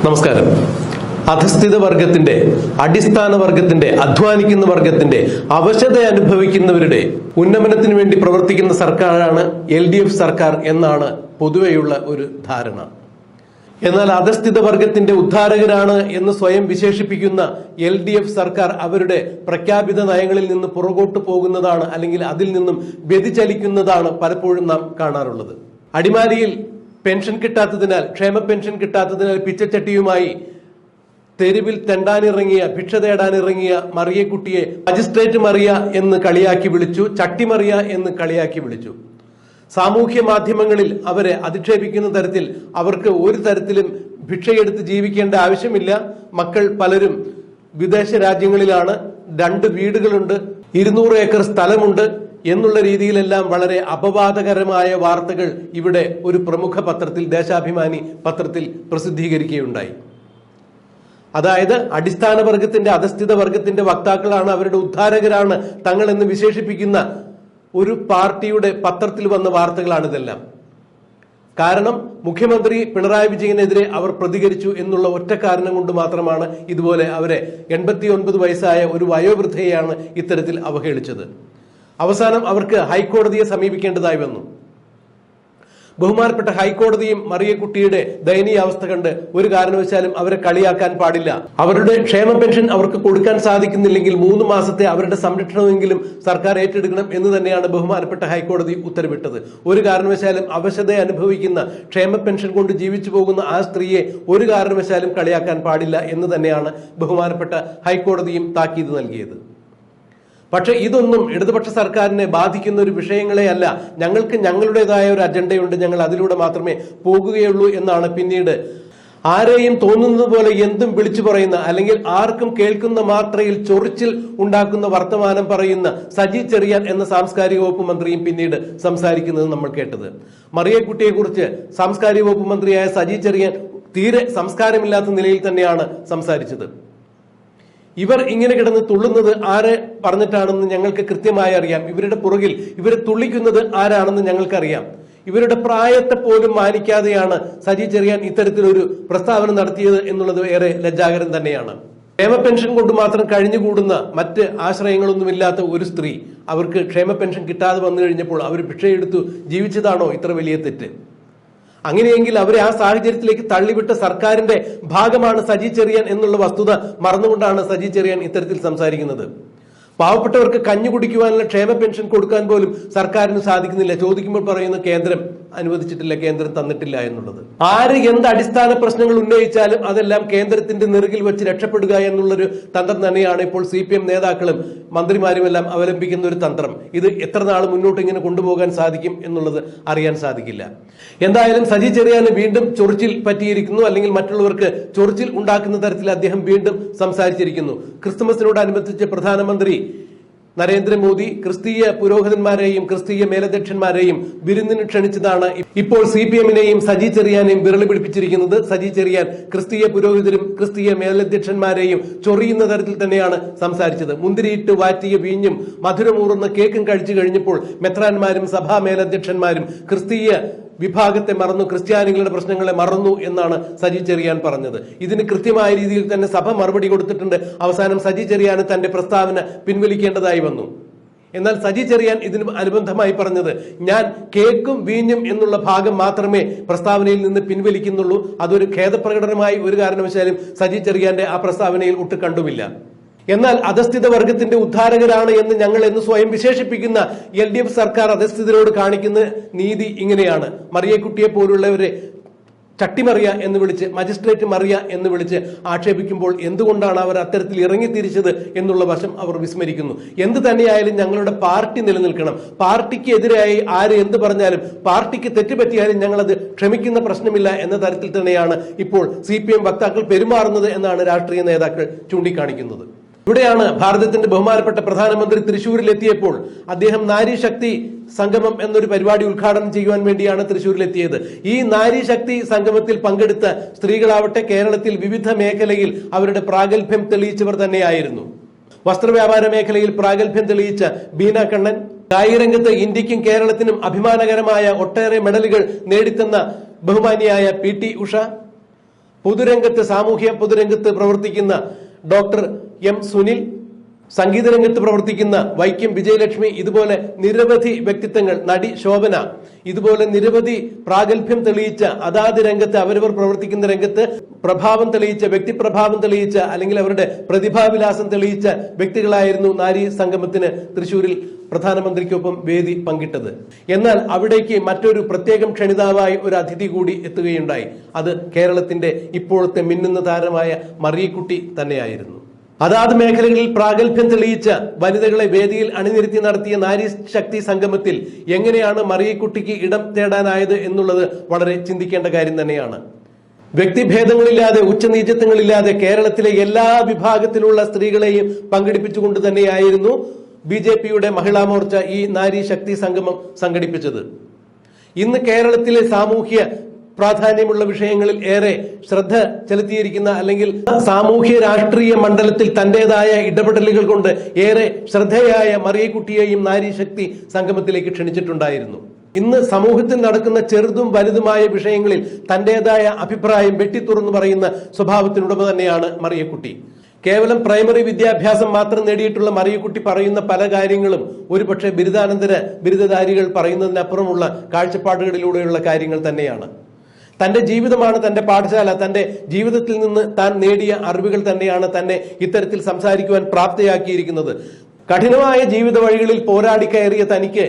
നമസ്കാരം. അധസ്ഥിത വർഗത്തിന്റെ, അടിസ്ഥാന വർഗത്തിന്റെ, അധ്വാനിക്കുന്ന വർഗത്തിന്റെ, അവശത അനുഭവിക്കുന്നവരുടെ ഉന്നമനത്തിന് വേണ്ടി പ്രവർത്തിക്കുന്ന സർക്കാരാണ് LDF സർക്കാർ എന്നാണ് പൊതുവെയുള്ള ഒരു ധാരണ. എന്നാൽ അധസ്ഥിത വർഗത്തിന്റെ ഉദ്ധാരകരാണ് എന്ന് സ്വയം വിശേഷിപ്പിക്കുന്ന LDF സർക്കാർ അവരുടെ പ്രഖ്യാപിത നയങ്ങളിൽ നിന്ന് പുറകോട്ട് പോകുന്നതാണ്, അല്ലെങ്കിൽ അതിൽ നിന്നും വ്യതിചലിക്കുന്നതാണ് പലപ്പോഴും നാം കാണാറുള്ളത്. അടിമാലിയിൽ പെൻഷൻ കിട്ടാത്തതിനാൽ, ക്ഷേമ പെൻഷൻ കിട്ടാത്തതിനാൽ പിച്ചച്ചട്ടിയുമായി തെരുവിൽ തെണ്ടാനിറങ്ങിയ, ഭിക്ഷ തേടാനിറങ്ങിയ മറിയക്കുട്ടിയെ മജിസ്ട്രേറ്റ് മറിയ എന്ന് കളിയാക്കി വിളിച്ചു, ചട്ടിമറിയ എന്ന് കളിയാക്കി വിളിച്ചു. സാമൂഹ്യ മാധ്യമങ്ങളിൽ അവരെ അധിക്ഷേപിക്കുന്ന തരത്തിൽ അവർക്ക് ഒരു തരത്തിലും ഭിക്ഷയെടുത്ത് ജീവിക്കേണ്ട ആവശ്യമില്ല, മക്കൾ പലരും വിദേശ രാജ്യങ്ങളിലാണ്, 2 വീടുകളുണ്ട്, 200 ഏക്കർ സ്ഥലമുണ്ട് എന്നുള്ള രീതിയിലെല്ലാം വളരെ അപവാദകരമായ വാർത്തകൾ ഇവിടെ ഒരു പ്രമുഖ പത്രത്തിൽ, ദേശാഭിമാനി പത്രത്തിൽ പ്രസിദ്ധീകരിക്കുകയുണ്ടായി. അതായത് അടിസ്ഥാന വർഗത്തിന്റെ, അധസ്ഥിത വർഗത്തിന്റെ വക്താക്കളാണ്, അവരുടെ ഉദ്ധാരകരാണ് തങ്ങൾ എന്ന് വിശേഷിപ്പിക്കുന്ന ഒരു പാർട്ടിയുടെ പത്രത്തിൽ വന്ന വാർത്തകളാണിതെല്ലാം. കാരണം മുഖ്യമന്ത്രി പിണറായി വിജയനെതിരെ അവർ പ്രതികരിച്ചു എന്നുള്ള ഒറ്റ കാരണം കൊണ്ട് മാത്രമാണ് ഇതുപോലെ അവരെ 89 വയസ്സായ ഒരു വയോവൃദ്ധയെയാണ് ഇത്തരത്തിൽ അവഹേളിച്ചത്. അവസാനം അവർക്ക് ഹൈക്കോടതിയെ സമീപിക്കേണ്ടതായി വന്നു. ബഹുമാനപ്പെട്ട ഹൈക്കോടതിയും മറിയക്കുട്ടിയുടെ ദയനീയാവസ്ഥ കണ്ട് ഒരു കാരണവശാലും അവരെ കളിയാക്കാൻ പാടില്ല, അവരുടെ ക്ഷേമ പെൻഷൻ അവർക്ക് കൊടുക്കാൻ സാധിക്കുന്നില്ലെങ്കിൽ 3 മാസത്തെ അവരുടെ സംരക്ഷണമെങ്കിലും സർക്കാർ ഏറ്റെടുക്കണം എന്ന് തന്നെയാണ് ബഹുമാനപ്പെട്ട ഹൈക്കോടതി ഉത്തരവിട്ടത്. ഒരു കാരണവശാലും അവശത അനുഭവിക്കുന്ന, ക്ഷേമ പെൻഷൻ കൊണ്ട് ജീവിച്ചു പോകുന്ന ആ സ്ത്രീയെ ഒരു കാരണവശാലും കളിയാക്കാൻ പാടില്ല എന്ന് തന്നെയാണ് ബഹുമാനപ്പെട്ട ഹൈക്കോടതിയും താക്കീത് നൽകിയത്. പക്ഷെ ഇതൊന്നും ഇടതുപക്ഷ സർക്കാരിനെ ബാധിക്കുന്ന ഒരു വിഷയങ്ങളെ അല്ല. ഞങ്ങൾക്ക് ഞങ്ങളുടേതായ ഒരു അജണ്ടയുണ്ട്, ഞങ്ങൾ അതിലൂടെ മാത്രമേ പോകുകയുള്ളൂ എന്നാണ് പിന്നീട് ആരെയും തോന്നുന്നത് പോലെ എന്തും വിളിച്ചു പറയുന്ന, അല്ലെങ്കിൽ ആർക്കും കേൾക്കുന്ന മാത്രയിൽ ചൊറിച്ചിൽ ഉണ്ടാക്കുന്ന വർത്തമാനം പറയുന്ന സജി ചെറിയാൻ എന്ന സാംസ്കാരിക വകുപ്പ് മന്ത്രിയും പിന്നീട് സംസാരിക്കുന്നത് നമ്മൾ കേട്ടത്. മറിയക്കുട്ടിയെ കുറിച്ച് സാംസ്കാരിക വകുപ്പ് മന്ത്രിയായ സജി ചെറിയാൻ തീരെ സംസ്കാരമില്ലാത്ത നിലയിൽ തന്നെയാണ് സംസാരിച്ചത്. ഇവർ ഇങ്ങനെ കിടന്ന് തുള്ളുന്നത് ആരെ പറഞ്ഞിട്ടാണെന്ന് ഞങ്ങൾക്ക് കൃത്യമായി അറിയാം. ഇവരുടെ പുറകിൽ ഇവരെ തുള്ളിക്കുന്നത് ആരാണെന്ന് ഞങ്ങൾക്കറിയാം. ഇവരുടെ പ്രായത്തെ പോലും മാനിക്കാതെയാണ് സജി ചെറിയാൻ ഇത്തരത്തിലൊരു പ്രസ്താവന നടത്തിയത് എന്നുള്ളത് ഏറെ ലജ്ജാകരം തന്നെയാണ്. ക്ഷേമ പെൻഷൻ കൊണ്ട് മാത്രം കഴിഞ്ഞുകൂടുന്ന, മറ്റ് ആശ്രയങ്ങളൊന്നുമില്ലാത്ത ഒരു സ്ത്രീ, അവർക്ക് ക്ഷേമ പെൻഷൻ കിട്ടാതെ വന്നു കഴിഞ്ഞപ്പോൾ അവർ ഭിക്ഷയെടുത്തു ജീവിച്ചതാണോ ഇത്ര വലിയ തെറ്റ്? അങ്ങനെയെങ്കിൽ അവരെ ആ സാഹചര്യത്തിലേക്ക് തള്ളിവിട്ട സർക്കാരിന്റെ ഭാഗമാണ് സജി ചെറിയാൻ എന്നുള്ള വസ്തുത മറന്നുകൊണ്ടാണ് സജി ചെറിയാൻ ഇത്തരത്തിൽ സംസാരിക്കുന്നത്. പാവപ്പെട്ടവർക്ക് കഞ്ഞു കുടിക്കുവാനുള്ള ക്ഷേമ പെൻഷൻ കൊടുക്കാൻ പോലും സർക്കാരിന് സാധിക്കുന്നില്ല. ചോദിക്കുമ്പോൾ പറയുന്ന കേന്ദ്രം അനുവദിച്ചിട്ടില്ല, കേന്ദ്രം തന്നിട്ടില്ല എന്നുള്ളത്. ആര് എന്ത് അടിസ്ഥാന പ്രശ്നങ്ങൾ ഉന്നയിച്ചാലും അതെല്ലാം കേന്ദ്രത്തിന്റെ നെറുകിൽ വെച്ച് രക്ഷപ്പെടുക എന്നുള്ളൊരു തന്ത്രം തന്നെയാണ് ഇപ്പോൾ CPM നേതാക്കളും മന്ത്രിമാരും എല്ലാം അവലംബിക്കുന്ന ഒരു തന്ത്രം. ഇത് എത്ര നാൾ മുന്നോട്ട് ഇങ്ങനെ കൊണ്ടുപോകാൻ സാധിക്കും എന്നുള്ളത് അറിയാൻ സാധിക്കില്ല. എന്തായാലും സജി ചെറിയാന് വീണ്ടും ചൊറിച്ചിൽ പറ്റിയിരിക്കുന്നു, അല്ലെങ്കിൽ മറ്റുള്ളവർക്ക് ചൊറിച്ചിൽ ഉണ്ടാക്കുന്ന തരത്തിൽ അദ്ദേഹം വീണ്ടും സംസാരിച്ചിരിക്കുന്നു. ക്രിസ്തുമസിനോടനുബന്ധിച്ച് പ്രധാനമന്ത്രി നരേന്ദ്രമോദി ക്രിസ്തീയ പുരോഹിതന്മാരെയും ക്രിസ്തീയ മേലധ്യക്ഷന്മാരെയും വിരുന്നിന് ക്ഷണിച്ചതാണ് ഇപ്പോൾ CPM-നെയും സജി ചെറിയാനെയും വിരളി പിടിപ്പിച്ചിരിക്കുന്നത്. സജി ചെറിയാൻ ക്രിസ്തീയ പുരോഹിതരും ക്രിസ്തീയ മേലധ്യക്ഷന്മാരെയും ചൊറിയുന്ന തരത്തിൽ തന്നെയാണ് സംസാരിച്ചത്. മുന്തിരിയിട്ട് വാറ്റിയ വീഞ്ഞും മധുരമൂറുന്ന കേക്കും കഴിച്ചു കഴിഞ്ഞപ്പോൾ മെത്രാന്മാരും സഭാ മേലധ്യക്ഷന്മാരും ക്രിസ്തീയ വിഭാഗത്തെ മറന്നു, ക്രിസ്ത്യാനികളുടെ പ്രശ്നങ്ങളെ മറന്നു എന്നാണ് സജി ചെറിയാൻ പറഞ്ഞത്. ഇതിന് കൃത്യമായ രീതിയിൽ തന്നെ സഭ മറുപടി കൊടുത്തിട്ടുണ്ട്. അവസാനം സജി ചെറിയാൻ തന്റെ പ്രസ്താവന പിൻവലിക്കേണ്ടതായി വന്നു. എന്നാൽ സജി ചെറിയാൻ ഇതിന് അനുബന്ധമായി പറഞ്ഞത്, ഞാൻ കേക്കും വീഞ്ഞും എന്നുള്ള ഭാഗം മാത്രമേ പ്രസ്താവനയിൽ നിന്ന് പിൻവലിക്കുന്നുള്ളൂ. അതൊരു ഖേദപ്രകടനമായി ഒരു കാരണവശാലും സജി ചെറിയാന്റെ ആ പ്രസ്താവനയിൽ ഒട്ട് കണ്ടുമില്ല. എന്നാൽ അധസ്ഥിത വർഗത്തിന്റെ ഉദ്ധാരകരാണ് എന്ന് ഞങ്ങൾ എന്ന് സ്വയം വിശേഷിപ്പിക്കുന്ന LDF സർക്കാർ അധസ്ഥിതരോട് കാണിക്കുന്ന നീതി ഇങ്ങനെയാണ്. മറിയക്കുട്ടിയെ പോലുള്ളവരെ ചട്ടിമറിയ എന്ന് വിളിച്ച്, മജിസ്ട്രേറ്റ് മറിയ എന്ന് വിളിച്ച് ആക്ഷേപിക്കുമ്പോൾ എന്തുകൊണ്ടാണ് അവർ അത്തരത്തിൽ ഇറങ്ങിത്തിരിച്ചത് എന്നുള്ള വശം അവർ വിസ്മരിക്കുന്നു. എന്ത് തന്നെയായാലും ഞങ്ങളുടെ പാർട്ടി നിലനിൽക്കണം. പാർട്ടിക്ക് എതിരായി ആര് എന്ത് പറഞ്ഞാലും, പാർട്ടിക്ക് തെറ്റുപറ്റിയാലും ഞങ്ങളത് ക്ഷമിക്കുന്ന പ്രശ്നമില്ല എന്ന തരത്തിൽ തന്നെയാണ് ഇപ്പോൾ CPM വക്താക്കൾ പെരുമാറുന്നത് എന്നാണ് രാഷ്ട്രീയ നേതാക്കൾ ചൂണ്ടിക്കാണിക്കുന്നത്. ഇവിടെയാണ് ഭാരതത്തിന്റെ ബഹുമാനപ്പെട്ട പ്രധാനമന്ത്രി തൃശ്ശൂരിലെത്തിയപ്പോൾ അദ്ദേഹം നാരീശക്തി സംഗമം എന്നൊരു പരിപാടി ഉദ്ഘാടനം ചെയ്യുവാൻ വേണ്ടിയാണ് തൃശ്ശൂരിലെത്തിയത്. ഈ നാരീശക്തി സംഗമത്തിൽ പങ്കെടുത്ത സ്ത്രീകളാവട്ടെ കേരളത്തിൽ വിവിധ മേഖലയിൽ അവരുടെ പ്രാഗൽഭ്യം തെളിയിച്ചവർ തന്നെയായിരുന്നു. വസ്ത്രവ്യാപാര മേഖലയിൽ പ്രാഗൽഭ്യം തെളിയിച്ച ബീന കണ്ണൻ, കായികരംഗത്ത് ഇന്ത്യക്കും കേരളത്തിനും അഭിമാനകരമായ ഒട്ടേറെ മെഡലുകൾ നേടിത്തന്ന ബഹുമാനിയായ PT ഉഷ, പൊതുരംഗത്ത് സാമൂഹ്യ പൊതുരംഗത്ത് പ്രവർത്തിക്കുന്ന ഡോക്ടർ എം സുനിൽ, സംഗീത രംഗത്ത് പ്രവർത്തിക്കുന്ന വൈക്കം വിജയലക്ഷ്മി, ഇതുപോലെ നിരവധി വ്യക്തിത്വങ്ങൾ, നടി ശോഭന, ഇതുപോലെ നിരവധി പ്രാഗൽഭ്യം തെളിയിച്ച അതാത് രംഗത്ത് അവരവർ പ്രവർത്തിക്കുന്ന രംഗത്ത് പ്രഭാവം തെളിയിച്ച, വ്യക്തിപ്രഭാവം തെളിയിച്ച, അല്ലെങ്കിൽ അവരുടെ പ്രതിഭാവിലാസം തെളിയിച്ച വ്യക്തികളായിരുന്നു നാരി സംഗമത്തിന് തൃശൂരിൽ പ്രധാനമന്ത്രിക്കൊപ്പം വേദി പങ്കിട്ടത്. എന്നാൽ അവിടേക്ക് മറ്റൊരു പ്രത്യേകം ക്ഷണിതാവായി ഒരു അതിഥി കൂടി എത്തുകയുണ്ടായി. അത് കേരളത്തിന്റെ ഇപ്പോഴത്തെ മിന്നുന്ന താരമായ മറിയക്കുട്ടി തന്നെയായിരുന്നു. അതാത് മേഖലകളിൽ പ്രാഗൽഭ്യം തെളിയിച്ച വനിതകളെ വേദിയിൽ അണിനിരത്തി നടത്തിയ നാരി ശക്തി സംഗമത്തിൽ എങ്ങനെയാണ് മറിയക്കുട്ടിക്ക് ഇടം തേടാനായത് എന്നുള്ളത് വളരെ ചിന്തിക്കേണ്ട കാര്യം തന്നെയാണ്. വ്യക്തിഭേദങ്ങളില്ലാതെ, ഉച്ചനീചത്വങ്ങളില്ലാതെ കേരളത്തിലെ എല്ലാ വിഭാഗത്തിലുള്ള സ്ത്രീകളെയും പങ്കെടുപ്പിച്ചുകൊണ്ട് തന്നെയായിരുന്നു BJPയുടെ മഹിളാ മോർച്ച ഈ നാരി ശക്തി സംഗമം സംഘടിപ്പിച്ചത്. ഇന്ന് കേരളത്തിലെ സാമൂഹ്യ പ്രാധാന്യമുള്ള വിഷയങ്ങളിൽ ഏറെ ശ്രദ്ധ ചെലുത്തിയിരിക്കുന്ന, അല്ലെങ്കിൽ സാമൂഹ്യ രാഷ്ട്രീയ മണ്ഡലത്തിൽ തന്റേതായ ഇടപെടലുകൾ കൊണ്ട് ഏറെ ശ്രദ്ധേയായ മറിയക്കുട്ടിയെയും നാരി ശക്തി സംഗമത്തിലേക്ക് ക്ഷണിച്ചിട്ടുണ്ടായിരുന്നു. ഇന്ന് സമൂഹത്തിൽ നടക്കുന്ന ചെറുതും വലുതുമായ വിഷയങ്ങളിൽ തന്റേതായ അഭിപ്രായം വെട്ടിത്തുറന്നു പറയുന്ന സ്വഭാവത്തിനുടമ തന്നെയാണ് മറിയക്കുട്ടി. കേവലം പ്രൈമറി വിദ്യാഭ്യാസം മാത്രം നേടിയിട്ടുള്ള മറിയക്കുട്ടി പറയുന്ന പല കാര്യങ്ങളും ഒരുപക്ഷെ ബിരുദധാരികൾ പറയുന്നതിനപ്പുറമുള്ള കാഴ്ചപ്പാടുകളിലൂടെയുള്ള കാര്യങ്ങൾ തന്നെയാണ്. തന്റെ ജീവിതമാണ് തന്റെ പാഠശാല. തന്റെ ജീവിതത്തിൽ നിന്ന് താൻ നേടിയ അറിവുകൾ തന്നെയാണ് തന്നെ ഇത്തരത്തിൽ സംസാരിക്കുവാൻ പ്രാപ്തയാക്കിയിരിക്കുന്നത്. കഠിനമായ ജീവിത വഴികളിൽ പോരാടി കയറിയ തനിക്ക്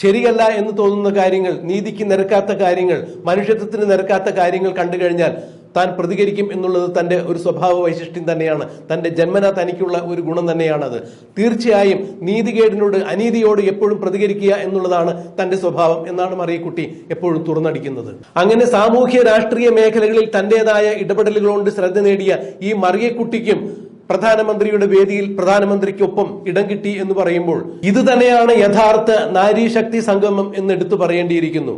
ശരിയല്ല എന്ന് തോന്നുന്ന കാര്യങ്ങൾ, നീതിക്ക് നിരക്കാത്ത കാര്യങ്ങൾ, മനുഷ്യത്വത്തിന് നിരക്കാത്ത കാര്യങ്ങൾ കണ്ടു കഴിഞ്ഞാൽ താൻ പ്രതികരിക്കും എന്നുള്ളത് തന്റെ ഒരു സ്വഭാവ വൈശിഷ്ട്യം തന്നെയാണ്. തന്റെ ജന്മന തനിക്കുള്ള ഒരു ഗുണം തന്നെയാണത്. തീർച്ചയായും നീതികേടിനോട്, അനീതിയോട് എപ്പോഴും പ്രതികരിക്കുക എന്നുള്ളതാണ് തന്റെ സ്വഭാവം എന്നാണ് മറിയക്കുട്ടി എപ്പോഴും തുറന്നടിക്കുന്നത്. അങ്ങനെ സാമൂഹ്യ രാഷ്ട്രീയ മേഖലകളിൽ തന്റേതായ ഇടപെടലുകൾ കൊണ്ട് ശ്രദ്ധ നേടിയ ഈ മറിയക്കുട്ടിക്കും പ്രധാനമന്ത്രിയുടെ വേദിയിൽ പ്രധാനമന്ത്രിക്കൊപ്പം ഇടം കിട്ടി എന്ന് പറയുമ്പോൾ ഇത് തന്നെയാണ് യഥാർത്ഥ നാരി ശക്തി സംഗമം എന്ന് എടുത്തു പറയേണ്ടിയിരിക്കുന്നു.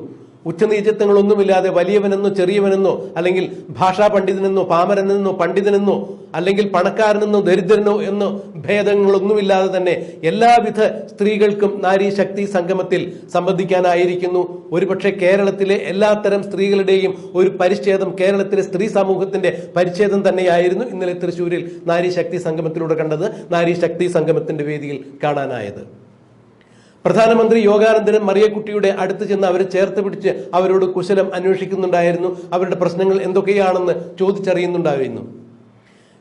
ഉച്ചനീചത്വങ്ങളൊന്നുമില്ലാതെ വലിയവനെന്നോ ചെറിയവനെന്നോ, അല്ലെങ്കിൽ ഭാഷാ പണ്ഡിതനെന്നോ പാമരനെന്നോ പണ്ഡിതനെന്നോ, അല്ലെങ്കിൽ പണക്കാരനെന്നോ ദരിദ്രനോ എന്നോ ഭേദങ്ങളൊന്നുമില്ലാതെ തന്നെ എല്ലാവിധ സ്ത്രീകൾക്കും നാരി ശക്തി സംഗമത്തിൽ സംബന്ധിക്കാനായിരിക്കുന്നു. ഒരുപക്ഷെ കേരളത്തിലെ എല്ലാത്തരം സ്ത്രീകളുടെയും ഒരു പരിച്ഛേദം, കേരളത്തിലെ സ്ത്രീ സമൂഹത്തിന്റെ പരിച്ഛേദം തന്നെയായിരുന്നു ഇന്നലെ തൃശ്ശൂരിൽ നാരി ശക്തി സംഗമത്തിലൂടെ കണ്ടത്, നാരി ശക്തി സംഗമത്തിന്റെ വേദിയിൽ കാണാനായത്. പ്രധാനമന്ത്രി യോഗാനന്തരം മറിയക്കുട്ടിയുടെ അടുത്ത് ചെന്ന് അവരെ ചേർത്ത് പിടിച്ച് അവരോട് കുശലം അന്വേഷിക്കുന്നുണ്ടായിരുന്നു. അവരുടെ പ്രശ്നങ്ങൾ എന്തൊക്കെയാണെന്ന് ചോദിച്ചറിയുന്നുണ്ടായിരുന്നു.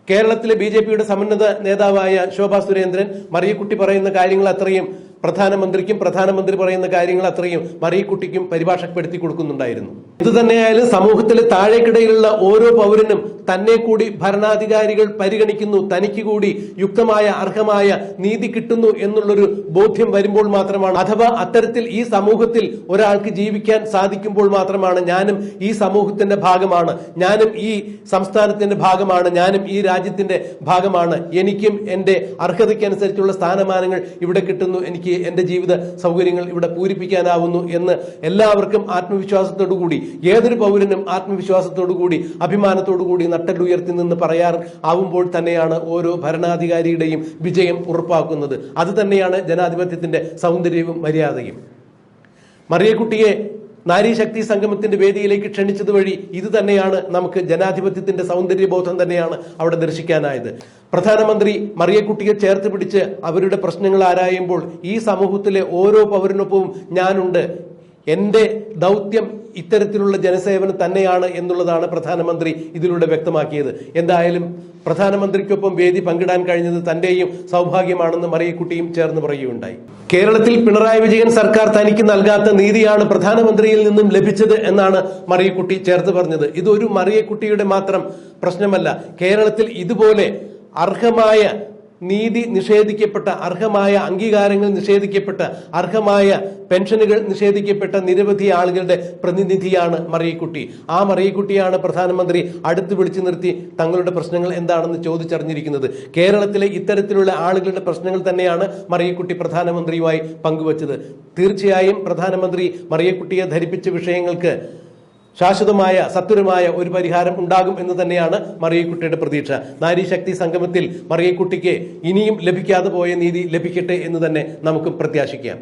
കേരളത്തിലെ BJPയുടെ സമുന്നത നേതാവായ ശോഭാ സുരേന്ദ്രൻ മറിയക്കുട്ടി പറയുന്ന കാര്യങ്ങൾ അത്രയും പ്രധാനമന്ത്രിക്കും, പ്രധാനമന്ത്രി പറയുന്ന കാര്യങ്ങൾ അത്രയും മറിയക്കുട്ടിക്കും പരിഭാഷപ്പെടുത്തി കൊടുക്കുന്നുണ്ടായിരുന്നു. ഇത് തന്നെയായാലും സമൂഹത്തിലെ താഴേക്കിടയിലുള്ള ഓരോ പൗരനും തന്നെ കൂടി ഭരണാധികാരികൾ പരിഗണിക്കുന്നു, തനിക്ക് കൂടി യുക്തമായ അർഹമായ നീതി കിട്ടുന്നു എന്നുള്ളൊരു ബോധ്യം വരുമ്പോൾ മാത്രമാണ്, അഥവാ അത്തരത്തിൽ ഈ സമൂഹത്തിൽ ഒരാൾക്ക് ജീവിക്കാൻ സാധിക്കുമ്പോൾ മാത്രമാണ് ഞാനും ഈ സമൂഹത്തിന്റെ ഭാഗമാണ്, ഞാനും ഈ സംസ്ഥാനത്തിന്റെ ഭാഗമാണ്, ഞാനും ഈ രാജ്യത്തിന്റെ ഭാഗമാണ്, എനിക്കും എന്റെ അർഹതയ്ക്കനുസരിച്ചുള്ള സ്ഥാനമാനങ്ങൾ ഇവിടെ കിട്ടുന്നു, എനിക്ക് എന്റെ ജീവിത സൗകര്യങ്ങൾ ഇവിടെ പൂരിപ്പിക്കാനാവുന്നു എന്ന് എല്ലാവർക്കും ആത്മവിശ്വാസത്തോടുകൂടി, ഏതൊരു പൗരനും ആത്മവിശ്വാസത്തോടുകൂടി അഭിമാനത്തോടുകൂടി നട്ടലുയർത്തി നിന്ന് പറയാൻ ആവുമ്പോൾ തന്നെയാണ് ഓരോ ഭരണാധികാരിയുടെയും വിജയം ഉറപ്പാക്കുന്നത്. അത് തന്നെയാണ് ജനാധിപത്യത്തിന്റെ സൗന്ദര്യവും മര്യാദയും. മറിയക്കുട്ടിയെ നാരി ശക്തി സംഗമത്തിന്റെ വേദിയിലേക്ക് ക്ഷണിച്ചത് വഴി ഇത് തന്നെയാണ് നമുക്ക് ജനാധിപത്യത്തിന്റെ സൗന്ദര്യബോധം തന്നെയാണ് അവിടെ ദർശിക്കാനായത്. പ്രധാനമന്ത്രി മറിയക്കുട്ടിയെ ചേർത്ത് പിടിച്ച് അവരുടെ പ്രശ്നങ്ങൾ ആരായുമ്പോൾ ഈ സമൂഹത്തിലെ ഓരോ പൗരനൊപ്പവും ഞാനുണ്ട്, എന്റെ ദൗത്യം ഇത്തരത്തിലുള്ള ജനസേവനം തന്നെയാണ് എന്നുള്ളതാണ് പ്രധാനമന്ത്രി ഇതിലൂടെ വ്യക്തമാക്കിയത്. എന്തായാലും പ്രധാനമന്ത്രിക്കൊപ്പം വേദി പങ്കിടാൻ കഴിഞ്ഞത് തന്റെയും സൗഭാഗ്യമാണെന്ന് മറിയക്കുട്ടിയും ചേർന്ന് പറയുകയുണ്ടായി. കേരളത്തിൽ പിണറായി വിജയൻ സർക്കാർ തനിക്ക് നൽകാത്ത നീതിയാണ് പ്രധാനമന്ത്രിയിൽ നിന്നും ലഭിച്ചത് എന്നാണ് മറിയക്കുട്ടി ചേർത്ത് പറഞ്ഞത്. ഇതൊരു മറിയക്കുട്ടിയുടെ മാത്രം പ്രശ്നമല്ല. കേരളത്തിൽ ഇതുപോലെ അർഹമായ നീതി നിഷേധിക്കപ്പെട്ട, അർഹമായ അംഗീകാരങ്ങൾ നിഷേധിക്കപ്പെട്ട, അർഹമായ പെൻഷനുകൾ നിഷേധിക്കപ്പെട്ട നിരവധി ആളുകളുടെ പ്രതിനിധിയാണ് മറിയക്കുട്ടി. ആ മറിയക്കുട്ടിയാണ് പ്രധാനമന്ത്രി അടുത്ത് വിളിച്ചു നിർത്തി തങ്ങളുടെ പ്രശ്നങ്ങൾ എന്താണെന്ന് ചോദിച്ചറിഞ്ഞിരിക്കുന്നത്. കേരളത്തിലെ ഇത്തരത്തിലുള്ള ആളുകളുടെ പ്രശ്നങ്ങൾ തന്നെയാണ് മറിയക്കുട്ടി പ്രധാനമന്ത്രിയുമായി പങ്കുവച്ചത്. തീർച്ചയായും പ്രധാനമന്ത്രി മറിയക്കുട്ടിയെ ധരിപ്പിച്ച വിഷയങ്ങൾക്ക് ശാശ്വതമായ സത്വരമായ ഒരു പരിഹാരം ഉണ്ടാകും എന്ന് തന്നെയാണ് മറിയക്കുട്ടിയുടെ പ്രതീക്ഷ. നാരി ശക്തി സംഗമത്തിൽ മറിയക്കുട്ടിക്ക് ഇനിയും ലഭിക്കാതെ പോയ നീതി ലഭിക്കട്ടെ എന്ന് തന്നെ നമുക്ക് പ്രത്യാശിക്കാം.